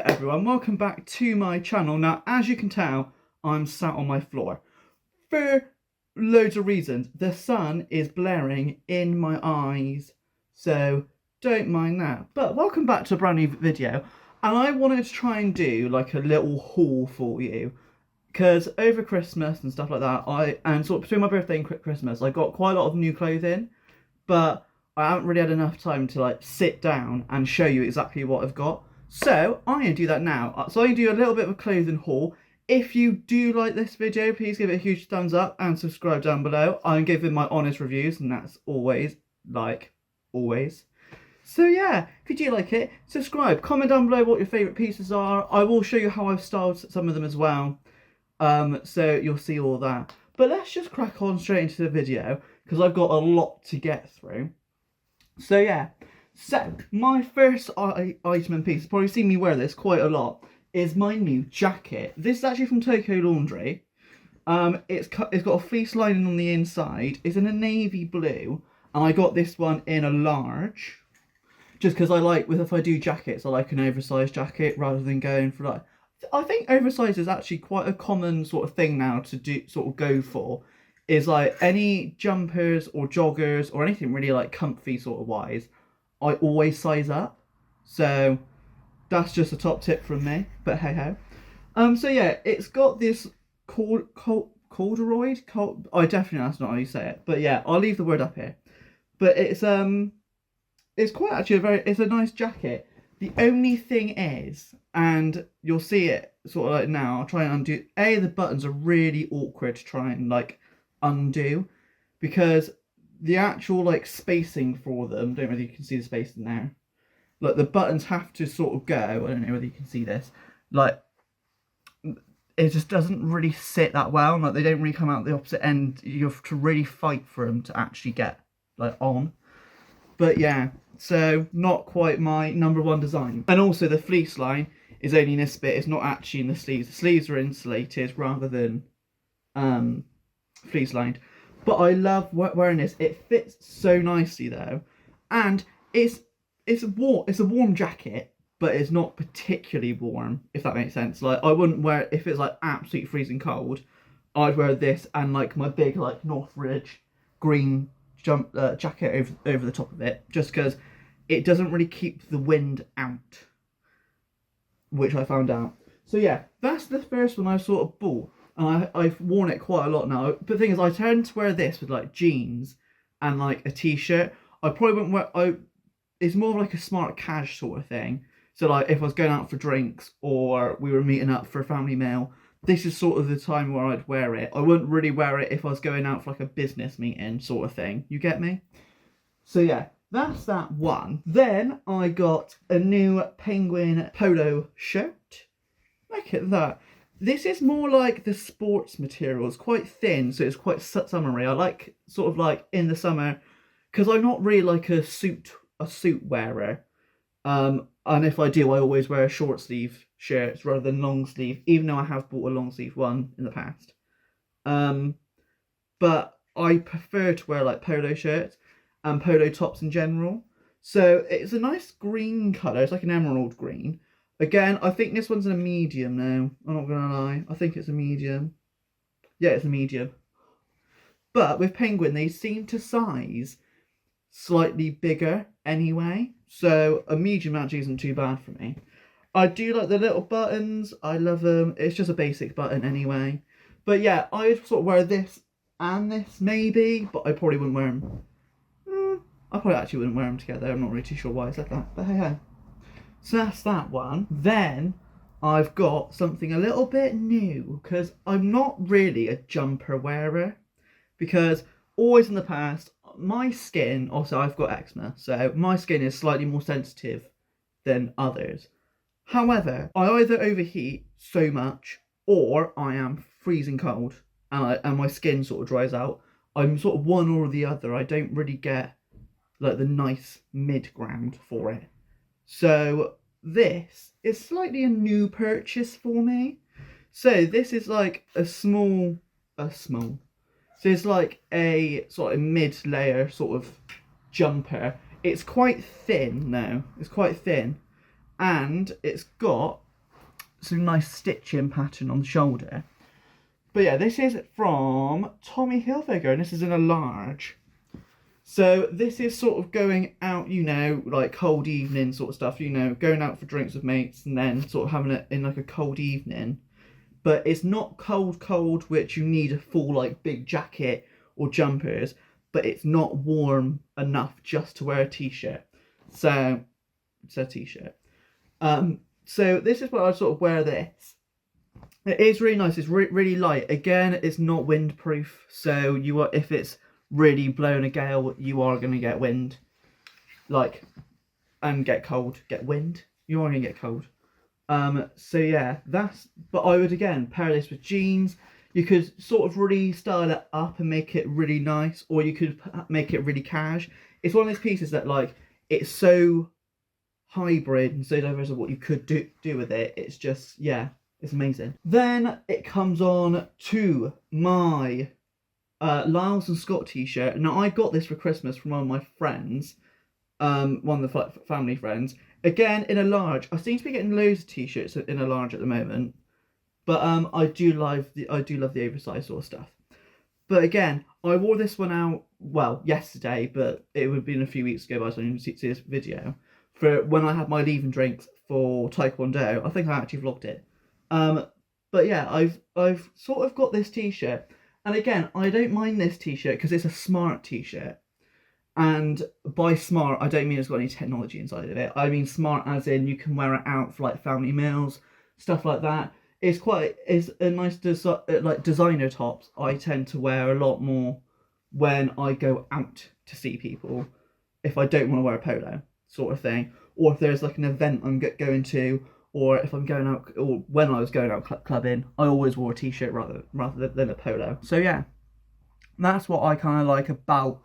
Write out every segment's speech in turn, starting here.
Hello everyone, welcome back to my channel. Now, as you can tell, I'm sat on my floor. For loads of reasons. The sun is blaring in my eyes, so don't mind that. But welcome back to a brand new video. And I wanted to try and do like a little haul for you. Because over Christmas and stuff like that, and sort of between my birthday and Christmas, I got quite a lot of new clothing. But I haven't really had enough time to like sit down and show you exactly what I've got. So I'm going to do that now. So I'm going to do a little bit of a clothing haul. If you do like this video, please give it a huge thumbs up and subscribe down below. I'm giving my honest reviews, and that's always, always. So yeah, if you do like it, subscribe. Comment down below what your favourite pieces are. I will show you how I've styled some of them as well. So you'll see all that. But let's just crack on straight into the video, because I've got a lot to get through. So yeah. So, my first item and piece, you've probably seen me wear this quite a lot, is my new jacket. This is actually from Tokyo Laundry. It's got a fleece lining on the inside. It's in a navy blue, and I got this one in a large. Just because if I do jackets, I like an oversized jacket rather than going for like... I think oversized is actually quite a common sort of thing now to go for. Is like any jumpers or joggers or anything really like comfy sort of wise. I always size up, so that's just a top tip from me, but hey ho. So yeah, it's got this corduroy, I definitely, that's not how you say it, but yeah, I'll leave the word up here. But it's quite actually it's a nice jacket. The only thing is, and you'll see it sort of like now, I'll try and undo, the buttons are really awkward to try and like undo, because the actual like spacing for them, don't know whether you can see the spacing there, like the buttons have to sort of go, I don't know whether you can see this, like it just doesn't really sit that well, like they don't really come out the opposite end. You have to really fight for them to actually get like on. But yeah, so not quite my number one design. And also the fleece line is only in this bit, it's not actually in the sleeves. The sleeves are insulated rather than fleece lined. But I love wearing this. It fits so nicely though, and it's a warm jacket, but it's not particularly warm, if that makes sense. Like I wouldn't wear it if it's like absolutely freezing cold. I'd wear this and like my big like Northridge green jacket over the top of it, just because it doesn't really keep the wind out, which I found out. So yeah, that's the first one I sort of bought. I've worn it quite a lot now. But the thing is, I tend to wear this with like jeans and like a t-shirt. I probably wouldn't wear... it's more of like a smart cash sort of thing. So like if I was going out for drinks or we were meeting up for a family meal, this is sort of the time where I'd wear it. I wouldn't really wear it if I was going out for like a business meeting sort of thing. You get me? So yeah, that's that one. Then I got a new Penguin polo shirt. Look at that. This is more like the sports material. It's quite thin, so it's quite summery. I like sort of like in the summer, because I'm not really like a suit wearer. And if I do, I always wear short sleeve shirts rather than long sleeve, even though I have bought a long sleeve one in the past. But I prefer to wear like polo shirts and polo tops in general. So it's a nice green colour. It's like an emerald green. Again, I think this one's in a medium now. I'm not going to lie. I think it's a medium. Yeah, it's a medium. But with Penguin, they seem to size slightly bigger anyway. So a medium actually isn't too bad for me. I do like the little buttons. I love them. It's just a basic button anyway. But yeah, I'd sort of wear this and this maybe. But I probably wouldn't wear them. I probably actually wouldn't wear them together. I'm not really too sure why it's like that. But hey ho. So that's that one. Then I've got something a little bit new, because I'm not really a jumper wearer, because always in the past, my skin, also I've got eczema, so my skin is slightly more sensitive than others. However, I either overheat so much or I am freezing cold and my skin sort of dries out. I'm sort of one or the other. I don't really get like the nice mid-ground for it. So this is slightly a new purchase for me. So this is like a small. So it's like a sort of mid-layer sort of jumper. It's quite thin now. It's quite thin. And it's got some nice stitching pattern on the shoulder. But yeah, this is from Tommy Hilfiger, and this is in a large. So this is sort of going out, you know, like cold evening sort of stuff, you know, going out for drinks with mates and then sort of having it in like a cold evening. But it's not cold, which you need a full like big jacket or jumpers, but it's not warm enough just to wear a t-shirt. So it's a t-shirt. So this is where I sort of wear this. It is really nice. It's really light. Again, it's not windproof, so you are, if it's really blowing a gale, you are going to get wind, like, and get cold, get wind. You are going to get cold. So yeah, but I would again pair this with jeans. You could sort of really style it up and make it really nice, or you could make it really cash. It's one of those pieces that like, it's so hybrid and so diverse of what you could do with it. It's just, yeah, it's amazing. Then it comes on to my Lyles and Scott t-shirt. Now I got this for Christmas from one of my friends, one of the family friends. Again, in a large. I seem to be getting loads of t-shirts in a large at the moment, but I do love the oversized sort of stuff. But again, I wore this one out, well, yesterday, but it would have been a few weeks ago by the time you see this video, for when I had my leaving drinks for Taekwondo. I think I actually vlogged it. But yeah, I've sort of got this t-shirt, and again, I don't mind this t-shirt because it's a smart t-shirt. And by smart, I don't mean it's got any technology inside of it. I mean smart as in you can wear it out for like family meals, stuff like that. It's a nice like designer tops. I tend to wear a lot more when I go out to see people, if I don't want to wear a polo sort of thing, or if there's like an event I'm going to, or if I'm going out, or when I was going out clubbing, I always wore a t-shirt rather than a polo. So yeah, that's what I kind of like about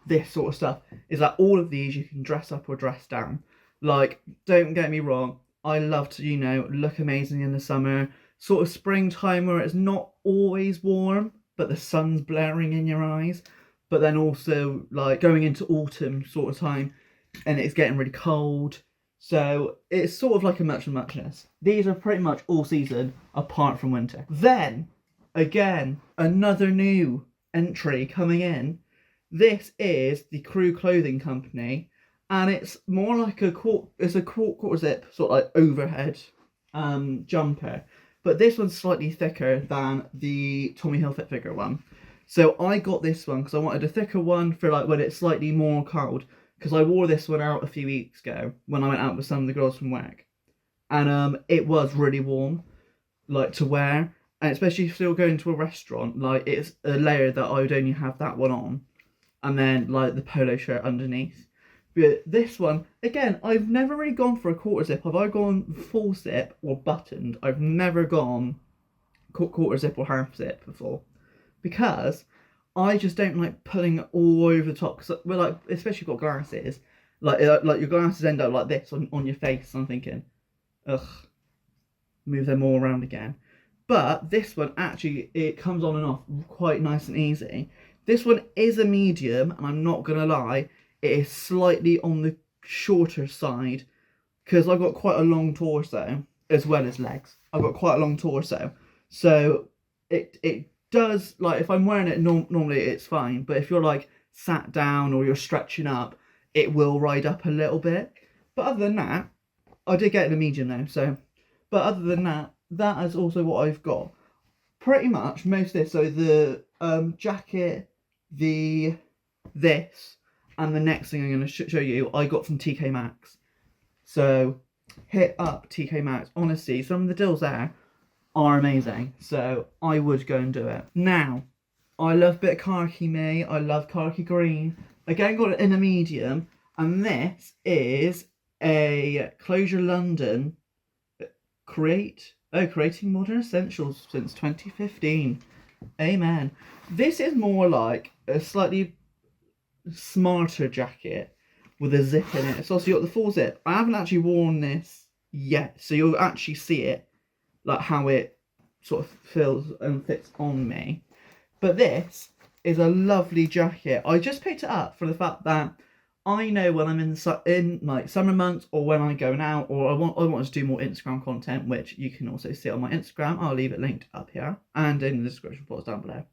this sort of stuff, is that all of these you can dress up or dress down. Like, don't get me wrong, I love to, you know, look amazing in the summer, sort of springtime where it's not always warm, but the sun's blaring in your eyes. But then also like going into autumn sort of time, and it's getting really cold. So it's sort of like a muchness. These are pretty much all season apart from winter. Then, again, another new entry coming in. This is the Crew Clothing Company, and it's more like quarter zip, sort of like overhead jumper. But this one's slightly thicker than the Tommy Hilfiger one. So I got this one because I wanted a thicker one for like when it's slightly more cold. Because I wore this one out a few weeks ago when I went out with some of the girls from work. And it was really warm, like, to wear. And especially if you're going to a restaurant, like, it's a layer that I would only have that one on. And then, like, the polo shirt underneath. But this one, again, I've never really gone for a quarter zip. I've either gone full zip or buttoned. I've never gone quarter zip or half zip before. Because I just don't like pulling it all over the top. Cause we're like, especially if you've got glasses, like your glasses end up like this on your face. I'm thinking, ugh, move them all around again. But this one actually, it comes on and off quite nice and easy. This one is a medium, and I'm not gonna lie, it is slightly on the shorter side because I've got quite a long torso as well as legs. I've got quite a long torso, so it does, like, if I'm wearing it normally it's fine, but if you're like sat down or you're stretching up, it will ride up a little bit. But other than that, I did get it in a medium though, so, but other than that, that is also what I've got. Pretty much most of this, so the jacket, this, and the next thing I'm going to show you, I got from TK Maxx. So hit up TK Maxx. Honestly, some of the deals there are amazing, so I would go and do it. Now, I love a bit of khaki me. I love khaki green. Again, got it in a medium, and this is a Closure London creating modern essentials since 2015. Amen. This is more like a slightly smarter jacket with a zip in it. So you got the full zip. I haven't actually worn this yet, so you'll actually see it, like how it sort of feels and fits on me. But this is a lovely jacket. I just picked it up for the fact that I know when I'm in like summer months, or when I'm going out, or I want to do more Instagram content, which you can also see on my Instagram. I'll leave it linked up here and in the description box down below.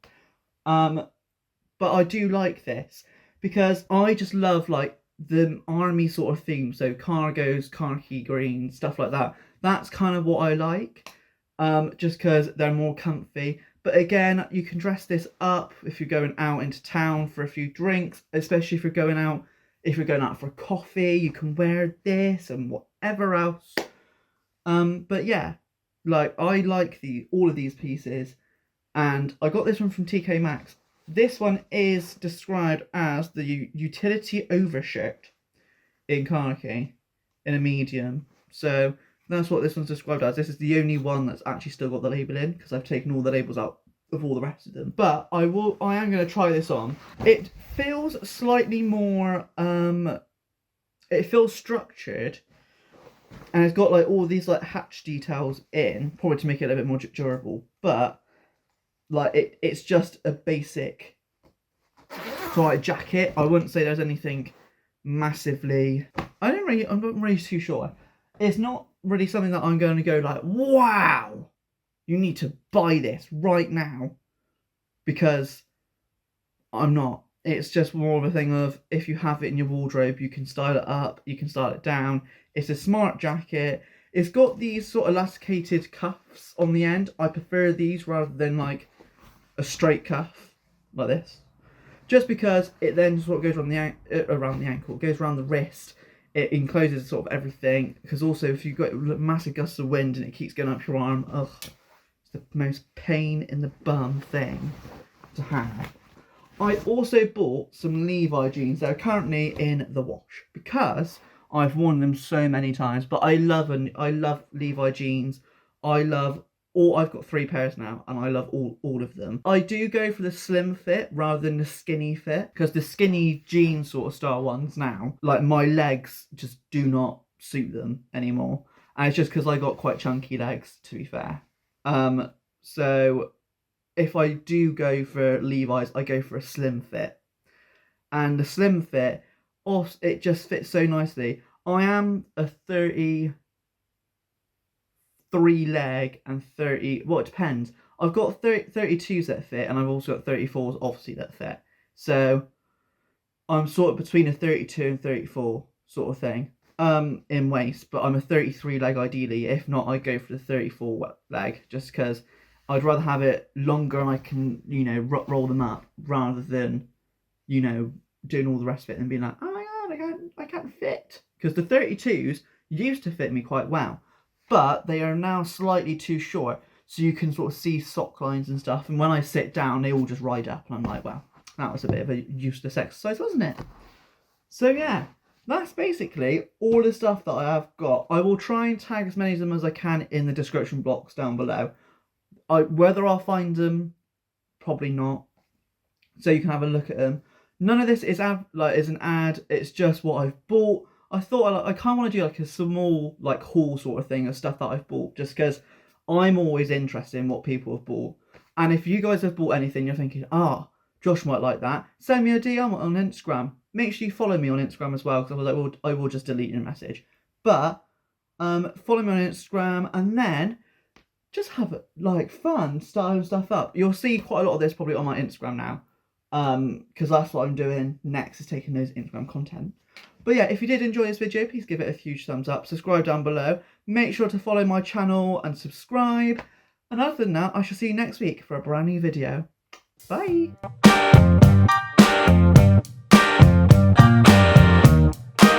But I do like this because I just love like the army sort of theme. So cargos, khaki green, stuff like that. That's kind of what I like. Just because they're more comfy. But again, you can dress this up if you're going out into town for a few drinks, especially if you're going out. If you're going out for coffee, you can wear this and whatever else. But yeah, like I like all of these pieces, and I got this one from TK Maxx. This one is described as the utility overshirt in khaki, in a medium. So that's what this one's described as. This is the only one that's actually still got the label in, because I've taken all the labels out of all the rest of them. But I am going to try this on. It feels slightly more, it feels structured. And it's got like all these like hatch details in, probably to make it a little bit more durable. But like it's just a basic like jacket. I wouldn't say there's anything massively. I'm not really too sure. It's not really something that I'm going to go like, wow, you need to buy this right now, because I'm not. It's just more of a thing of, if you have it in your wardrobe, you can style it up, you can style it down. It's a smart jacket. It's got these sort of elasticated cuffs on the end. I prefer these rather than like a straight cuff like this, just because it then sort of goes around the ankle, it goes around the wrist. It encloses sort of everything, because also if you've got massive gusts of wind and it keeps going up your arm, ugh, it's the most pain in the bum thing to have. I also bought some Levi jeans that are currently in the wash, because I've worn them so many times. But I love Levi jeans. I've got 3 pairs now, and I love all of them. I do go for the slim fit rather than the skinny fit, because the skinny jean sort of style ones now, like my legs just do not suit them anymore. And it's just because I got quite chunky legs, to be fair. So if I do go for Levi's, I go for a slim fit. And the slim fit, it just fits so nicely. I am a 33 leg and 30, well, it depends. I've got 32s that fit, and I've also got 34s obviously that fit. So I'm sort of between a 32 and 34 sort of thing in waist, but I'm a 33 leg ideally. If not, I go for the 34 leg, just because I'd rather have it longer and I can, you know, roll them up, rather than, you know, doing all the rest of it and being like, oh my god, I can't fit. Because the 32s used to fit me quite well, but they are now slightly too short, so you can sort of see sock lines and stuff, and when I sit down they all just ride up, and I'm like, well, that was a bit of a useless exercise, wasn't it? So yeah, that's basically all the stuff that I have got. I will try and tag as many of them as I can in the description box down below. Whether I'll find them, probably not, so you can have a look at them. None of this is an ad, it's just what I've bought. I thought I kind of want to do like a small like haul sort of thing of stuff that I've bought, just because I'm always interested in what people have bought. And if you guys have bought anything, you're thinking, Josh might like that, send me a DM on Instagram. Make sure you follow me on Instagram as well, because I was like, well, I will just delete your message. But follow me on Instagram, and then just have like fun styling stuff up. You'll see quite a lot of this probably on my Instagram now, because that's what I'm doing next, is taking those Instagram content. But yeah, if you did enjoy this video, please give it a huge thumbs up, subscribe down below, make sure to follow my channel and subscribe, and other than that, I shall see you next week for a brand new video. Bye!